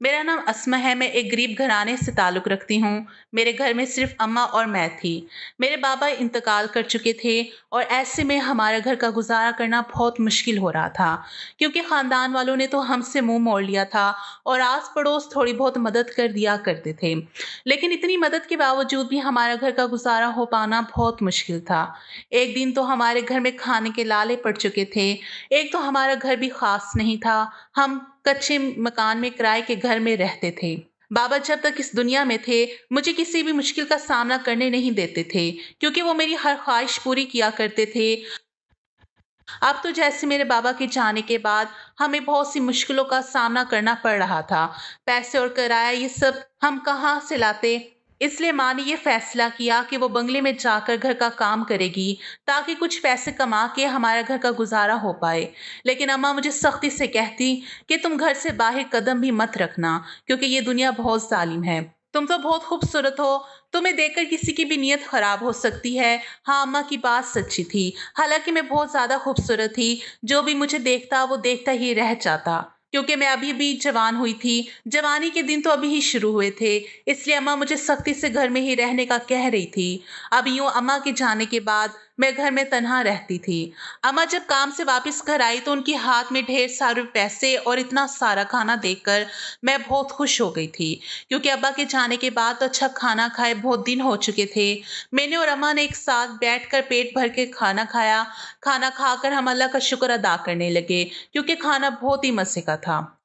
मेरा नाम अस्मा है, मैं एक गरीब घराने से ताल्लुक़ रखती हूँ। मेरे घर में सिर्फ़ अम्मा और मैं थी। मेरे बाबा इंतकाल कर चुके थे और ऐसे में हमारे घर का गुज़ारा करना बहुत मुश्किल हो रहा था, क्योंकि ख़ानदान वालों ने तो हमसे मुँह मोड़ लिया था और आस-पड़ोस थोड़ी बहुत मदद कर दिया करते थे। लेकिन इतनी मदद के बावजूद भी हमारा घर का गुज़ारा हो पाना बहुत मुश्किल था। एक दिन तो हमारे घर में खाने के लाले पड़ चुके थे। एक तो हमारा घर भी ख़ास नहीं था। हम कच्चे मकान में किराए के घर में रहते थे। बाबा जब तक इस दुनिया में थे, मुझे किसी भी मुश्किल का सामना करने नहीं देते थे, क्योंकि वो मेरी हर ख्वाहिश पूरी किया करते थे। अब तो जैसे मेरे बाबा के जाने के बाद हमें बहुत सी मुश्किलों का सामना करना पड़ रहा था। पैसे और किराया ये सब हम कहाँ से लाते? इसलिए माँ ने ये फैसला किया कि वो बंगले में जाकर घर का काम करेगी, ताकि कुछ पैसे कमा के हमारे घर का गुजारा हो पाए। लेकिन अम्मा मुझे सख्ती से कहती कि तुम घर से बाहर कदम भी मत रखना, क्योंकि ये दुनिया बहुत जालिम है। तुम तो बहुत खूबसूरत हो, तुम्हें देखकर किसी की भी नीयत खराब हो सकती है। हाँ, अम्मा की बात सच्ची थी। हालाँकि मैं बहुत ज़्यादा खूबसूरत थी, जो भी मुझे देखता वो देखता ही रह जाता, क्योंकि मैं अभी भी जवान हुई थी। जवानी के दिन तो अभी ही शुरू हुए थे, इसलिए अम्मा मुझे सख्ती से घर में ही रहने का कह रही थी। अब यूँ अम्मा के जाने के बाद मैं घर में तन्हा रहती थी। अम्मा जब काम से वापस घर आई तो उनके हाथ में ढेर सारे पैसे और इतना सारा खाना देखकर मैं बहुत खुश हो गई थी, क्योंकि अब्बा के जाने के बाद तो अच्छा खाना खाए बहुत दिन हो चुके थे। मैंने और अम्मा ने एक साथ बैठकर पेट भर के खाना खाया। खाना खाकर हम अल्लाह का शुक्र अदा करने लगे, क्योंकि खाना बहुत ही मज़े का था।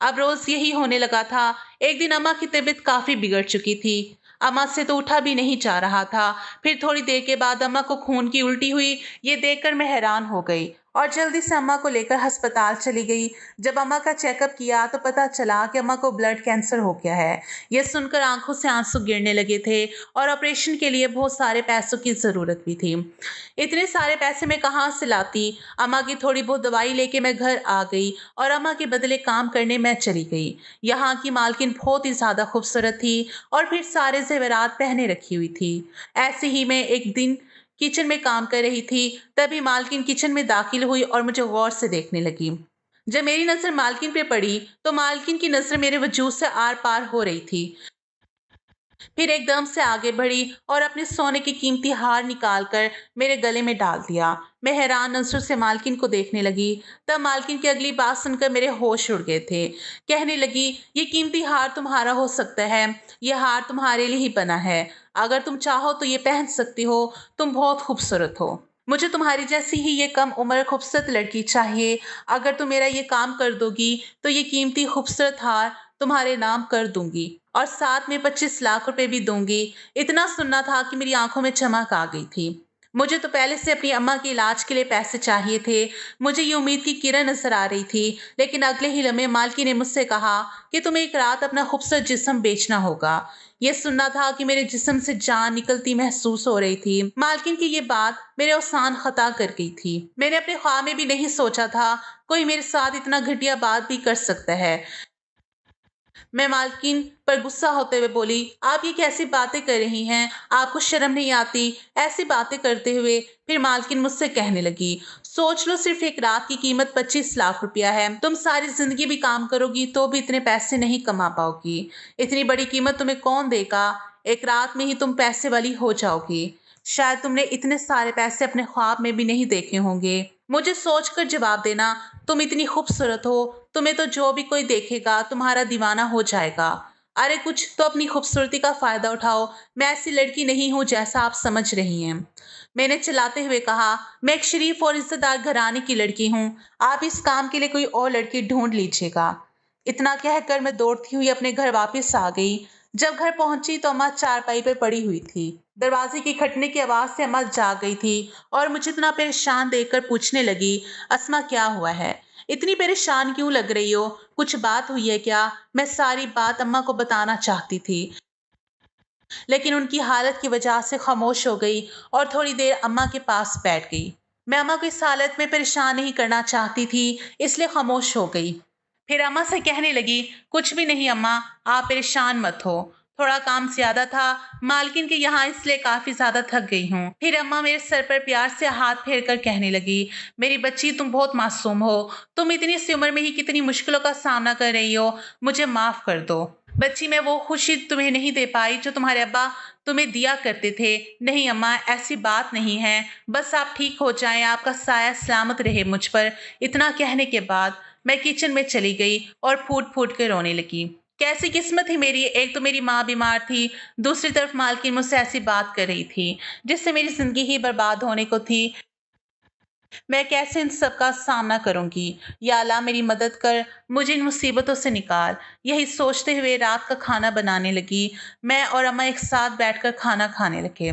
अब रोज़ यही होने लगा था। एक दिन अम्मा की तबीयत काफ़ी बिगड़ चुकी थी। अम्मा से तो उठा भी नहीं जा रहा था। फिर थोड़ी देर के बाद अम्मा को खून की उल्टी हुई। ये देखकर मैं हैरान हो गई और जल्दी से अम्मा को लेकर अस्पताल चली गई। जब अम्मा का चेकअप किया तो पता चला कि अम्मा को ब्लड कैंसर हो गया है। ये सुनकर आंखों से आंसू गिरने लगे थे और ऑपरेशन के लिए बहुत सारे पैसों की ज़रूरत भी थी। इतने सारे पैसे मैं कहाँ से लाती? अम्मा की थोड़ी बहुत दवाई लेके मैं घर आ गई और अम्मा के बदले काम करने मैं चली गई। यहाँ की मालकिन बहुत ही ज़्यादा खूबसूरत थी और फिर सारे ज़ेवरात पहने रखी हुई थी। ऐसे ही मैं एक दिन किचन में काम कर रही थी, तभी मालकिन किचन में दाखिल हुई और मुझे गौर से देखने लगी। जब मेरी नज़र मालकिन पे पड़ी, तो मालकिन की नज़र मेरे वजूद से आर-पार हो रही थी। फिर एकदम से आगे बढ़ी और अपने सोने की कीमती हार निकालकर मेरे गले में डाल दिया। मैं हैरान नज़रों से मालकिन को देखने लगी। तब मालकिन की अगली बात सुनकर मेरे होश उड़ गए थे। कहने लगी, ये कीमती हार तुम्हारा हो सकता है। ये हार तुम्हारे लिए ही बना है। अगर तुम चाहो तो ये पहन सकती हो। तुम बहुत खूबसूरत हो। मुझे तुम्हारी जैसी ही ये कम उम्र खूबसूरत लड़की चाहिए। अगर तुम मेरा ये काम कर दोगी तो ये कीमती खूबसूरत हार तुम्हारे नाम कर दूंगी और साथ में 25 लाख रुपए भी दूंगी। इतना सुनना था कि मेरी आंखों में चमक आ गई थी। मुझे तो पहले से अपनी अम्मा के इलाज के लिए पैसे चाहिए थे। मुझे ये उम्मीद की किरण नजर आ रही थी, लेकिन अगले ही लम्हे मालकी ने मुझसे कहा कि तुम्हें एक रात अपना खूबसूरत जिस्म बेचना होगा। ये सुनना था कि मेरे जिस्म से जान निकलती महसूस हो रही थी। मालकिन की ये बात मेरे औसान खता कर गई थी। मैंने अपने ख्वाब में भी नहीं सोचा था कोई मेरे साथ इतना घटिया बात भी कर सकता है। मैं मालकिन पर गुस्सा होते हुए बोली, आप ये कैसी बातें कर रही हैं? आपको शर्म नहीं आती? ऐसी बातें करते हुए फिर मालकिन मुझसे कहने लगी, सोच लो सिर्फ एक रात की कीमत 25 लाख रुपया है। तुम सारी जिंदगी भी काम करोगी तो भी इतने पैसे नहीं कमा पाओगी। इतनी बड़ी कीमत तुम्हें कौन देगा? एक रात में ही तुम पैसे वाली हो जाओगी। शायद तुमने इतने सारे पैसे अपने ख्वाब में भी नहीं देखे होंगे। मुझे सोचकर जवाब देना, तुम इतनी खूबसूरत हो, तुम्हें तो जो भी कोई देखेगा तुम्हारा दीवाना हो जाएगा। अरे कुछ तो अपनी खूबसूरती का फायदा उठाओ। मैं ऐसी लड़की नहीं हूँ जैसा आप समझ रही हैं। मैंने चिल्लाते हुए कहा, मैं एक शरीफ और इज्जतदार घराने की लड़की हूँ। आप इस काम के लिए कोई और लड़की ढूंढ लीजिएगा। इतना कहकर मैं दौड़ती हुई अपने घर वापस आ गई। जब घर पहुंची तो अम्मा चारपाई पर पड़ी हुई थी। दरवाजे की खटने की आवाज से अम्मा जाग गई थी और मुझे इतना परेशान देखकर पूछने लगी, अस्मा क्या हुआ है? इतनी परेशान क्यों लग रही हो? कुछ बात हुई है क्या? मैं सारी बात अम्मा को बताना चाहती थी, लेकिन उनकी हालत की वजह से खामोश हो गई और थोड़ी देर अम्मा के पास बैठ गई। मैं अम्मा को इस हालत में परेशान नहीं करना चाहती थी, इसलिए खामोश हो गई। फिर अम्मा से कहने लगी, कुछ भी नहीं अम्मा, आप परेशान मत हो। थोड़ा काम ज्यादा था मालकिन के यहाँ, इसलिए काफी ज्यादा थक गई हूँ। फिर अम्मा मेरे सर पर प्यार से हाथ फेर कर कहने लगी, मेरी बच्ची तुम बहुत मासूम हो, तुम इतनी सी उम्र में ही कितनी मुश्किलों का सामना कर रही हो, मुझे माफ कर दो। बच्ची, मैं वो खुशी तुम्हें नहीं दे पाई जो तुम्हारे अब्बा तुम्हें दिया करते थे। नहीं अम्मा, ऐसी बात नहीं है, बस आप ठीक हो जाएं, आपका साया सलामत रहे मुझ पर। इतना कहने के बाद मैं किचन में चली गई और फूट फूट के रोने लगी। कैसी किस्मत थी मेरी, एक तो मेरी माँ बीमार थी, दूसरी तरफ मालकिन मुझसे ऐसी बात कर रही थी जिससे मेरी जिंदगी ही बर्बाद होने को थी। मैं कैसे इन सब का सामना करूंगी? या अल्लाह मेरी मदद कर, मुझे इन मुसीबतों से निकाल। यही सोचते हुए रात का खाना बनाने लगी। मैं और अम्मा एक साथ बैठकर खाना खाने लगे।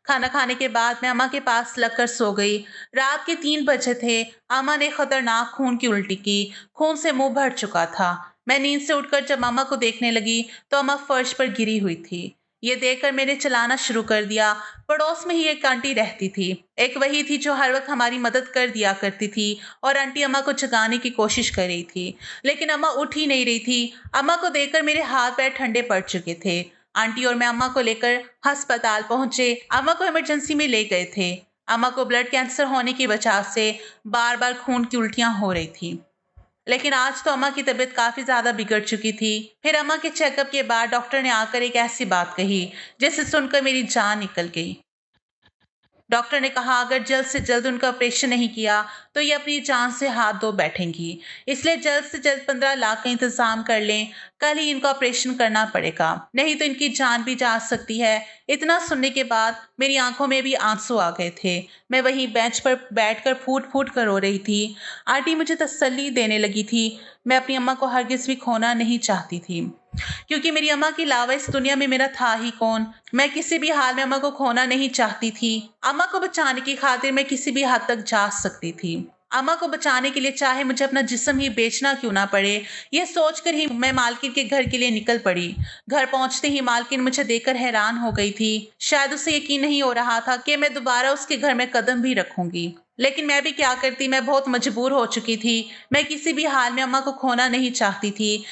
खाना खाने के बाद मैं अम्मा के पास लगकर सो गई। रात के 3 बजे थे। अम्मा ने खतरनाक खून की उल्टी की। खून से मुंह भर चुका था। मैं नींद से उठकर जब अम्मा को देखने लगी तो अम्मा फर्श पर गिरी हुई थी। ये देखकर मैंने चलाना शुरू कर दिया। पड़ोस में ही एक आंटी रहती थी। एक वही थी जो हर वक्त हमारी मदद कर दिया करती थी, और आंटी अम्मा को जगाने की कोशिश कर रही थी, लेकिन अम्मा उठ ही नहीं रही थी। अम्मा को देखकर मेरे हाथ पैर ठंडे पड़ चुके थे। आंटी और मैं अम्मा को लेकर अस्पताल पहुंचे। अम्मा को इमरजेंसी में ले गए थे। अम्मा को ब्लड कैंसर होने की वजह से बार बार खून की उल्टियां हो रही थी। लेकिन आज तो अम्मा की तबीयत काफी ज्यादा बिगड़ चुकी थी। फिर अम्मा के चेकअप के बाद डॉक्टर ने आकर एक ऐसी बात कही जिसे सुनकर मेरी जान निकल गई। डॉक्टर ने कहा अगर जल्द से जल्द उनका ऑपरेशन नहीं किया तो ये अपनी जान से हाथ धो बैठेंगी, इसलिए जल्द से जल्द 15 लाख का इंतजाम कर लें। कल ही इनका ऑपरेशन करना पड़ेगा, नहीं तो इनकी जान भी जा सकती है। इतना सुनने के बाद मेरी आंखों में भी आंसू आ गए थे। मैं वहीं बेंच पर बैठकर फूट फूट कर रो रही थी। आंटी मुझे तसल्ली देने लगी थी। मैं अपनी अम्मा को हरगिज भी खोना नहीं चाहती थी, क्योंकि मेरी अम्मा के अलावा इस दुनिया में मेरा था ही कौन। मैं किसी भी हाल में अम्मा को खोना नहीं चाहती थी। अम्मा को बचाने की खातिर मैं किसी भी हद तक जा सकती थी। अम्मा को बचाने के लिए चाहे मुझे अपना जिस्म ही बेचना क्यों ना पड़े, यह सोचकर ही मैं मालकिन के घर के लिए निकल पड़ी। घर पहुंचते ही मालकिन मुझे देखकर हैरान हो गई थी। शायद उसे यकीन नहीं हो रहा था कि मैं दोबारा उसके घर में कदम भी रखूंगी। लेकिन मैं भी क्या करती, मैं बहुत मजबूर हो चुकी थी। मैं किसी भी हाल में अम्मा को खोना नहीं चाहती थी,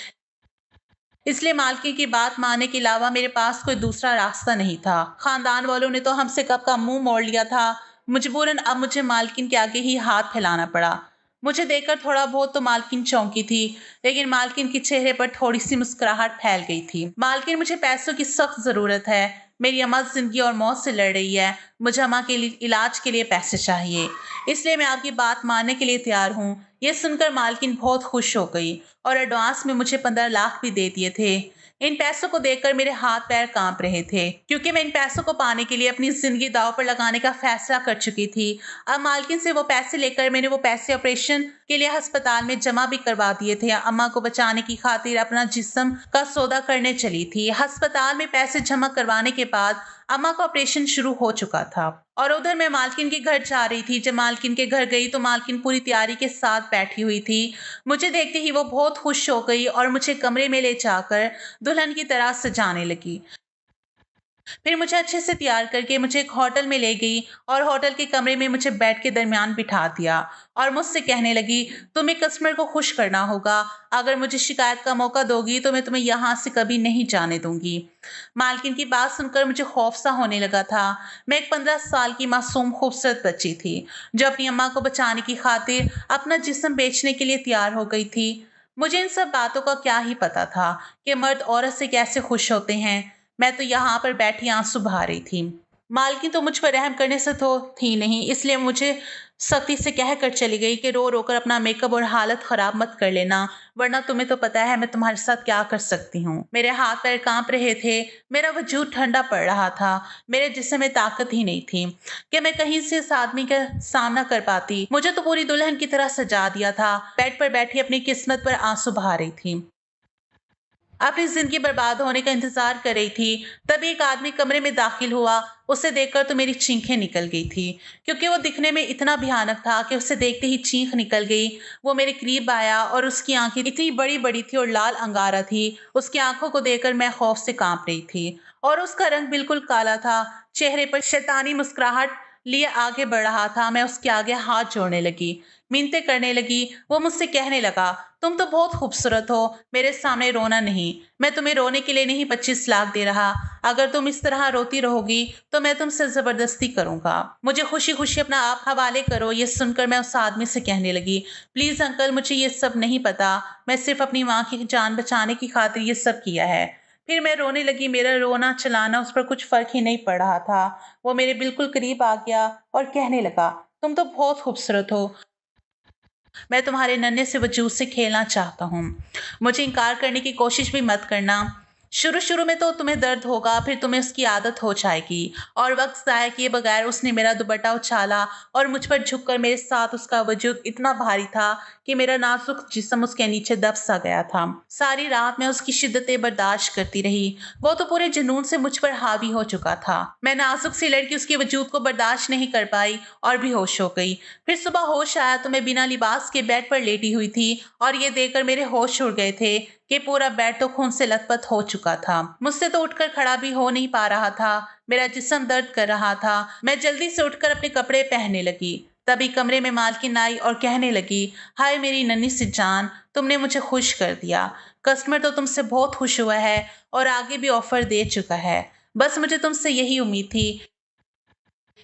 इसलिए मालकिन की बात मानने के अलावा मेरे पास कोई दूसरा रास्ता नहीं था। खानदान वालों ने तो हमसे कब का मुंह मोड़ लिया था। मजबूरन अब मुझे मालकिन के आगे ही हाथ फैलाना पड़ा। मुझे देखकर थोड़ा बहुत तो मालकिन चौंकी थी, लेकिन मालकिन के चेहरे पर थोड़ी सी मुस्कुराहट फैल गई थी। मालकिन, मुझे पैसों की सख्त जरूरत है। मेरी अम्मा जिंदगी और मौत से लड़ रही है। मुझे अम्मा के लिए इलाज के लिए पैसे चाहिए, इसलिए मैं आपकी बात मानने के लिए तैयार हूँ। ये सुनकर मालकिन बहुत खुश हो गई और एडवांस में मुझे 15 लाख भी दे दिए थे। इन पैसों को देखकर मेरे हाथ पैर कांप रहे थे, क्योंकि मैं इन पैसों को पाने के लिए अपनी जिंदगी दांव पर लगाने का फैसला कर चुकी थी। अब मालकिन से वो पैसे लेकर मैंने वो पैसे ऑपरेशन के लिए अस्पताल में जमा भी करवा दिए थे। अम्मा को बचाने की खातिर अपना जिस्म का सौदा करने चली थी। अस्पताल में पैसे जमा करवाने के बाद अम्मा का ऑपरेशन शुरू हो चुका था, और उधर मैं मालकिन के घर जा रही थी। जब मालकिन के घर गई तो मालकिन पूरी तैयारी के साथ बैठी हुई थी। मुझे देखते ही वो बहुत खुश हो गई और मुझे कमरे में ले जाकर दुल्हन की तरह सजाने लगी। फिर मुझे अच्छे से तैयार करके मुझे एक होटल में ले गई और होटल के कमरे में मुझे बेड के दरमियान बिठा दिया और मुझसे कहने लगी, तुम्हें कस्टमर को खुश करना होगा। अगर मुझे शिकायत का मौका दोगी तो मैं तुम्हें यहाँ से कभी नहीं जाने दूंगी। मालकिन की बात सुनकर मुझे खौफ सा होने लगा था। मैं एक 15 साल की मासूम खूबसूरत बच्ची थी जो अपनी अम्मा को बचाने की खातिर अपना जिस्म बेचने के लिए तैयार हो गई थी। मुझे इन सब बातों का क्या ही पता था कि मर्द औरत से कैसे खुश होते हैं। मैं तो यहाँ पर बैठी आंसू बहा रही थी। मालकिन तो मुझ पर रहम करने से तो थी नहीं, इसलिए मुझे सख्ती से कह कर चली गई कि रो रो कर अपना मेकअप और हालत खराब मत कर लेना, वरना तुम्हें तो पता है मैं तुम्हारे साथ क्या कर सकती हूँ। मेरे हाथ पैर कांप रहे थे। मेरा वजूद ठंडा पड़ रहा था। मेरे जिस्म में ताकत ही नहीं थी कि मैं कहीं से इस आदमी का सामना कर पाती। मुझे तो पूरी दुल्हन की तरह सजा दिया था। बेड पर बैठी अपनी किस्मत पर आंसू बहा रही थी, अपनी जिंदगी बर्बाद होने का इंतजार कर रही थी। तभी एक आदमी कमरे में दाखिल हुआ। उसे देखकर तो मेरी चीखें निकल गई थी, क्योंकि वो दिखने में इतना भयानक था कि उसे देखते ही चीख निकल गई। वो मेरे करीब आया और उसकी आंखें इतनी बड़ी बड़ी थी और लाल अंगारा थी। उसकी आंखों को देखकर मैं खौफ से कांप रही थी, और उसका रंग बिल्कुल काला था। चेहरे पर शैतानी मुस्कुराहट लिए आगे बढ़ रहा था। मैं उसके आगे हाथ जोड़ने लगी मिन्नतें करने लगी। वो मुझसे कहने लगा, तुम तो बहुत खूबसूरत हो, मेरे सामने रोना नहीं। मैं तुम्हें रोने के लिए नहीं 25 लाख दे रहा। अगर तुम इस तरह रोती रहोगी तो मैं तुमसे जबरदस्ती करूंगा। मुझे खुशी खुशी अपना आप हवाले करो। ये सुनकर मैं उस आदमी से कहने लगी, प्लीज अंकल, मुझे ये सब नहीं पता। मैं सिर्फ अपनी माँ की जान बचाने की खातिर ये सब किया है। फिर मैं रोने लगी। मेरा रोना चलाना उस पर कुछ फर्क ही नहीं पड़ रहा था। वो मेरे बिल्कुल करीब आ गया और कहने लगा, तुम तो बहुत खूबसूरत हो, मैं तुम्हारे नन्हे से वजूद से खेलना चाहता हूँ। मुझे इनकार करने की कोशिश भी मत करना। शुरू शुरू में तो तुम्हें दर्द होगा, फिर तुम्हें उसकी आदत हो जाएगी। और वक्त ज़ाया किए बगैर उसने मेरा दुपट्टा उछाला और मुझ पर झुककर मेरे साथ उसका वजूद इतना भारी था कि मेरा नाजुक जिस्म उसके नीचे दब सा गया था। सारी रात मैं उसकी शिद्दतें बर्दाश्त करती रही। वो तो पूरे जुनून से मुझ पर हावी हो चुका था। मैं नाजुक सी लड़की उसके वजूद को बर्दाश्त नहीं कर पाई और बेहोश हो गई। फिर सुबह होश आया तो मैं बिना लिबास के बेड पर लेटी हुई थी और ये देखकर मेरे होश उड़ गए थे कि पूरा बेड तो खून से लथपथ हो चुका था। मुझसे तो उठकर खड़ा भी हो नहीं पा रहा था। मेरा जिस्म दर्द कर रहा था। मैं जल्दी से उठकर अपने कपड़े पहनने लगी। तभी कमरे में मालकिन आई और कहने लगी, हाय मेरी नन्ही सी जान, तुमने मुझे खुश कर दिया। कस्टमर तो तुमसे बहुत खुश हुआ है और आगे भी ऑफर दे चुका है। बस मुझे तुमसे यही उम्मीद थी।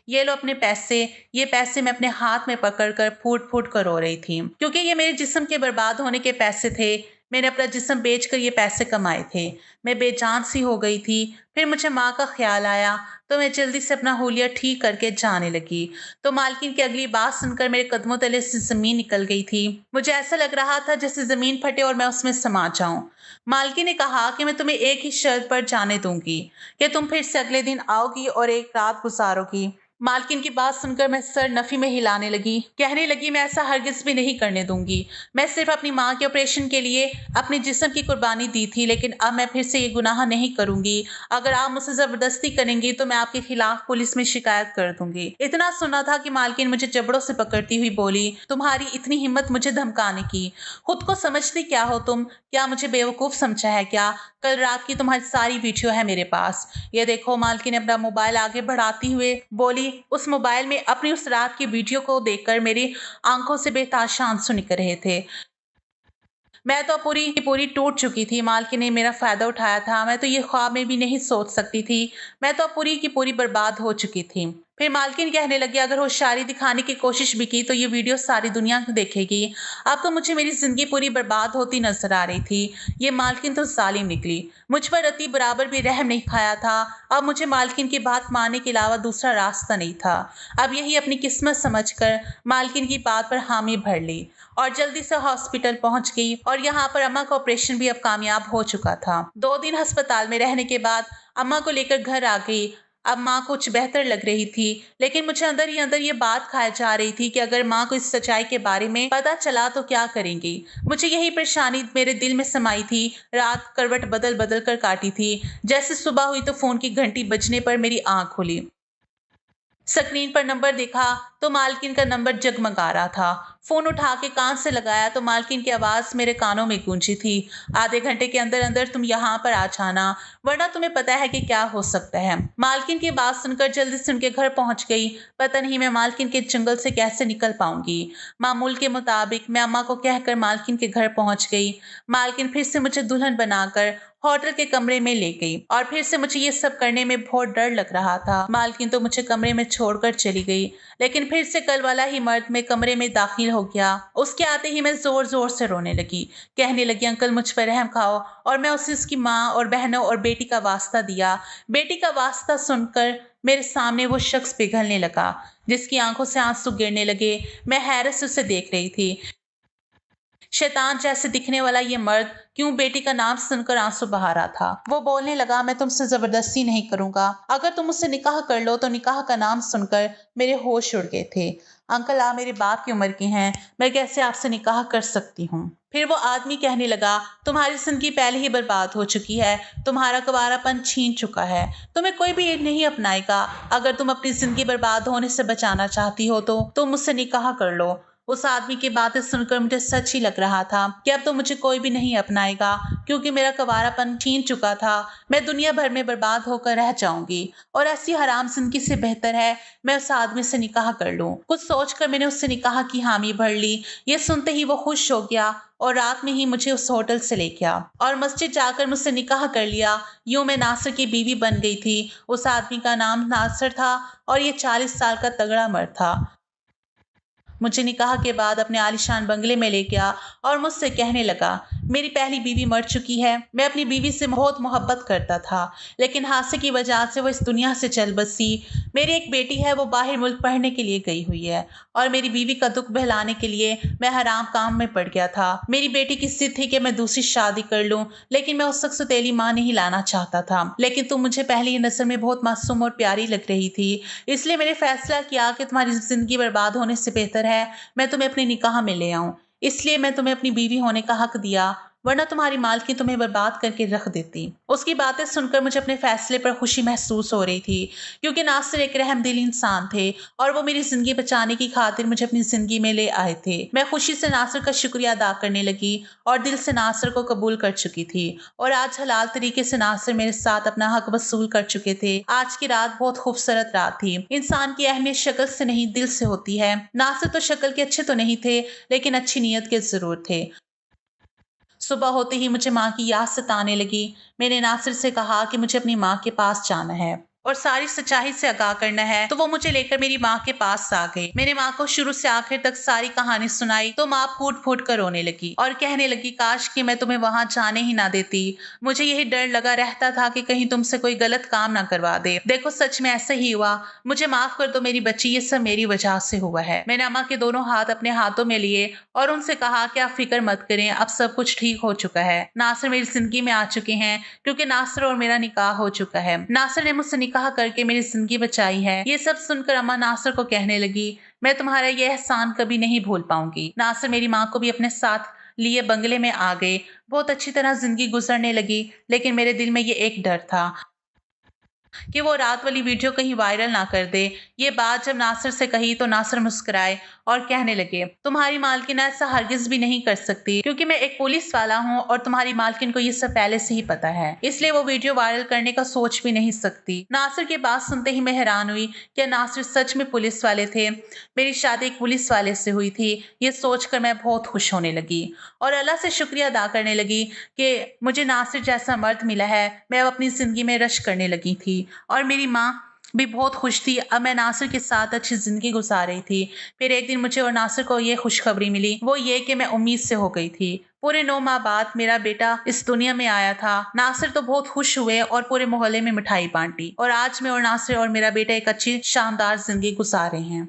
ये लो अपने पैसे। ये पैसे मैं अपने हाथ में पकड़कर फूट फूट कर रो रही थी, क्योंकि ये मेरे जिस्म के बर्बाद होने के पैसे थे। मैंने अपना जिस्म बेचकर ये पैसे कमाए थे। मैं बेजान सी हो गई थी। फिर मुझे माँ का ख्याल आया तो मैं जल्दी से अपना हुलिया ठीक करके जाने लगी। तो मालकिन की अगली बात सुनकर मेरे कदमों तले से जमीन निकल गई थी। मुझे ऐसा लग रहा था जैसे जमीन फटे और मैं उसमें समा जाऊं। मालकिन ने कहा कि मैं तुम्हें एक ही शर्त पर जाने दूंगी कि तुम फिर से अगले दिन आओगी और एक रात गुजारोगी। मालकिन की बात सुनकर मैं सर नफी में हिलाने लगी। कहने लगी, मैं ऐसा हरगिज भी नहीं करने दूंगी। मैं सिर्फ अपनी माँ के ऑपरेशन के लिए अपने जिस्म की कुर्बानी दी थी, लेकिन अब मैं फिर से ये गुनाह नहीं करूंगी। अगर आप मुझसे जबरदस्ती करेंगी तो मैं आपके खिलाफ पुलिस में शिकायत कर दूंगी। इतना सुना था कि मालकिन मुझे जबड़ों से पकड़ती हुई बोली, तुम्हारी इतनी हिम्मत मुझे धमकाने की? खुद को समझती क्या हो तुम? क्या मुझे बेवकूफ समझा है क्या? कल रात की तुम्हारी सारी वीडियो है मेरे पास। ये देखो। मालकिन ने अपना मोबाइल आगे बढ़ाती हुए बोली। उस मोबाइल में अपनी उस रात की वीडियो को देखकर मेरी आंखों से बेताशा आंसू निकल रहे थे। मैं तो पूरी की पूरी टूट चुकी थी। मालकिन ने मेरा फायदा उठाया था। मैं तो ये ख्वाब में भी नहीं सोच सकती थी। मैं तो पूरी की पूरी बर्बाद हो चुकी थी। फिर मालकिन कहने लगी, अगर होशियारी दिखाने की कोशिश भी की तो ये वीडियो सारी दुनिया देखेगी। अब तो मुझे मेरी जिंदगी पूरी बर्बाद होती नजर आ रही थी। ये मालकिन तो जालिम निकली। मुझ पर रत्ती बराबर भी रहम नहीं खाया था। अब मुझे मालकिन की बात मानने के अलावा दूसरा रास्ता नहीं था। अब यही अपनी किस्मत समझकर मालकिन की बात पर हामी भर ली और जल्दी से हॉस्पिटल पहुंच गई। और यहाँ पर अम्मा का ऑपरेशन भी अब कामयाब हो चुका था। 2 दिन अस्पताल में रहने के बाद अम्मा को लेकर घर आ गई। अब माँ कुछ बेहतर लग रही थी, लेकिन मुझे अंदर ही अंदर ये बात खाई जा रही थी कि अगर माँ को इस सच्चाई के बारे में पता चला तो क्या करेंगी। मुझे यही परेशानी मेरे दिल में समाई थी। रात करवट बदल बदल कर काटी थी। जैसे सुबह हुई तो फोन की घंटी बजने पर मेरी आंख खुली। स्क्रीन पर नंबर देखा तो मालकिन का नंबर जगमगा रहा था। फोन उठा के कान से लगाया तो मालकिन की आवाज मेरे कानों में गूंजी थी, आधे घंटे के अंदर अंदर तुम यहाँ पर आ जाना, वरना तुम्हें पता है कि क्या हो सकता है। मालकिन की बात सुनकर जल्दी से उनके घर पहुंच गई। पता नहीं मैं मालकिन के जंगल से कैसे निकल पाऊंगी। मामूल के मुताबिक मैं अम्मा को कहकर मालकिन के घर पहुंच गई। मालकिन फिर से मुझे दुल्हन बनाकर होटल के कमरे में ले गई और फिर से मुझे ये सब करने में बहुत डर लग रहा था। मालकिन तो मुझे कमरे में छोड़कर चली गई, लेकिन फिर से कल वाला ही मर्द में कमरे में दाखिल हो गया। उसके आते ही मैं जोर जोर से रोने लगी। कहने लगी, अंकल मुझ पर रहम खाओ। और मैं उसे उसकी माँ और बहनों और बेटी का वास्ता दिया। बेटी का वास्ता सुनकर मेरे सामने वो शख्स पिघलने लगा, जिसकी आंखों से आंसू गिरने लगे। मैं हैरत से उसे देख रही थी। शैतान जैसे दिखने वाला ये मर्द क्यों बेटी का नाम सुनकर आंसू बहा रहा था। वो बोलने लगा, मैं तुमसे जबरदस्ती नहीं करूंगा। अगर तुम मुझसे निकाह कर लो तो निकाह का नाम सुनकर मेरे होश उड़ गए थे। अंकल आप मेरे बाप की उम्र के हैं, मैं कैसे आपसे निकाह कर सकती हूँ। फिर वो आदमी कहने लगा, तुम्हारी जिंदगी पहले ही बर्बाद हो चुकी है। तुम्हारा कुंवारापन छीन चुका है। तुम्हें कोई भी नहीं अपनाएगा। अगर तुम अपनी जिंदगी बर्बाद होने से बचाना चाहती हो तो तुम मुझसे निकाह कर लो। उस आदमी की बातें सुनकर मुझे सच ही लग रहा था कि अब तो मुझे कोई भी नहीं अपनाएगा, क्योंकि मेरा कवारापन छीन चुका था। मैं दुनिया भर में बर्बाद होकर रह जाऊंगी और ऐसी हराम जिंदगी से बेहतर है मैं उस आदमी से निकाह कर लूं। कुछ सोचकर मैंने उससे निकाह की हामी भर ली। ये सुनते ही वो खुश हो गया और रात में ही मुझे उस होटल से ले गया और मस्जिद जाकर मुझसे निकाह कर लिया। यूं मैं नासिर की बीवी बन गई थी। उस आदमी का नाम नासिर था और ये 40 साल का तगड़ा मर्द था। मुझे निकाह के बाद अपने आलीशान बंगले में ले गया और मुझसे कहने लगा, मेरी पहली बीवी मर चुकी है। मैं अपनी बीवी से बहुत मोहब्बत करता था, लेकिन हादसे की वजह से वो इस दुनिया से चल बसी। मेरी एक बेटी है, वो बाहर मुल्क पढ़ने के लिए गई हुई है और मेरी बीवी का दुख बहलाने के लिए मैं हराम काम में पड़ गया था। मेरी बेटी की जिद थी कि मैं दूसरी शादी कर लूं, लेकिन मैं उस वक्त सौतेली माँ नहीं लाना चाहता था। लेकिन तुम मुझे पहली नजर में बहुत मासूम और प्यारी लग रही थी, इसलिए मैंने फैसला किया कि तुम्हारी जिंदगी बर्बाद होने से बेहतर है मैं तुम्हें अपने निकाह में ले आऊं। इसलिए मैं तुम्हें अपनी बीवी होने का हक दिया, वरना तुम्हारी मालकिन तुम्हें बर्बाद करके रख देती। उसकी बातें सुनकर मुझे अपने फैसले पर खुशी महसूस हो रही थी, क्योंकि नासिर एक रहमदिल इंसान थे और वो मेरी जिंदगी बचाने की खातिर मुझे अपनी जिंदगी में ले आए थे। मैं खुशी से नासिर का शुक्रिया अदा करने लगी और दिल से नासिर को कबूल कर चुकी थी और आज हलाल तरीके से नासिर मेरे साथ अपना हक वसूल कर चुके थे। आज की रात बहुत खूबसूरत रात थी। इंसान की अहमियत शक्ल से नहीं दिल से होती है। नासिर तो शक्ल के अच्छे तो नहीं थे, लेकिन अच्छी नीयत के जरूर थे। सुबह होते ही मुझे माँ की याद सताने लगी। मैंने नासिर से कहा कि मुझे अपनी माँ के पास जाना है और सारी सच्चाई से आगाह करना है, तो वो मुझे लेकर मेरी माँ के पास आ गई। मेरे माँ को शुरू से आखिर तक सारी कहानी सुनाई तो माँ फूट फूट कर रोने लगी और कहने लगी, काश कि मैं तुम्हें वहां जाने ही ना देती। मुझे यही डर लगा रहता था कि कहीं तुमसे कोई गलत काम ना करवा दे। देखो सच में ऐसा ही हुआ। मुझे माफ कर दो मेरी बच्ची, ये सब मेरी वजह से हुआ है। मैंने अम्मा के दोनों हाथ अपने हाथों में लिए और उनसे कहा कि आप फिक्र मत करें, अब सब कुछ ठीक हो चुका है। नासिर मेरी जिंदगी में आ चुके हैं, क्योंकि नासिर और मेरा निकाह हो चुका है। नासिर ने मुझसे निकाह करके मेरी जिंदगी बचाई है। ये सब सुनकर अम्मा नासिर को कहने लगी, मैं तुम्हारा ये एहसान कभी नहीं भूल पाऊंगी। नासिर मेरी माँ को भी अपने साथ लिए बंगले में आ गए। बहुत अच्छी तरह जिंदगी गुजरने लगी, लेकिन मेरे दिल में ये एक डर था कि वो रात वाली वीडियो कहीं वायरल ना कर दे। ये बात जब नासिर से कही तो नासिर मुस्कुराए और कहने लगे, तुम्हारी मालकिन ऐसा हरगिज भी नहीं कर सकती, क्योंकि मैं एक पुलिस वाला हूँ और तुम्हारी मालकिन को ये सब पहले से ही पता है, इसलिए वो वीडियो वायरल करने का सोच भी नहीं सकती। नासिर की बात सुनते ही मैं हैरान हुई, क्या नासिर सच में पुलिस वाले थे? मेरी शादी एक पुलिस वाले से हुई थी। ये सोचकर मैं बहुत खुश होने लगी और अल्लाह से शुक्रिया अदा करने लगी कि मुझे नासिर जैसा मर्द मिला है। मैं अब अपनी जिंदगी में रश करने लगी थी और मेरी माँ भी बहुत खुश थी। अब मैं नासिर के साथ अच्छी जिंदगी गुजार रही थी। फिर एक दिन मुझे और नासिर को ये खुशखबरी मिली, वो ये कि मैं उम्मीद से हो गई थी। पूरे 9 माह बाद मेरा बेटा इस दुनिया में आया था। नासिर तो बहुत खुश हुए और पूरे मोहल्ले में मिठाई बांटी और आज मैं और नासिर और मेरा बेटा एक अच्छी शानदार जिंदगी गुजार रहे हैं।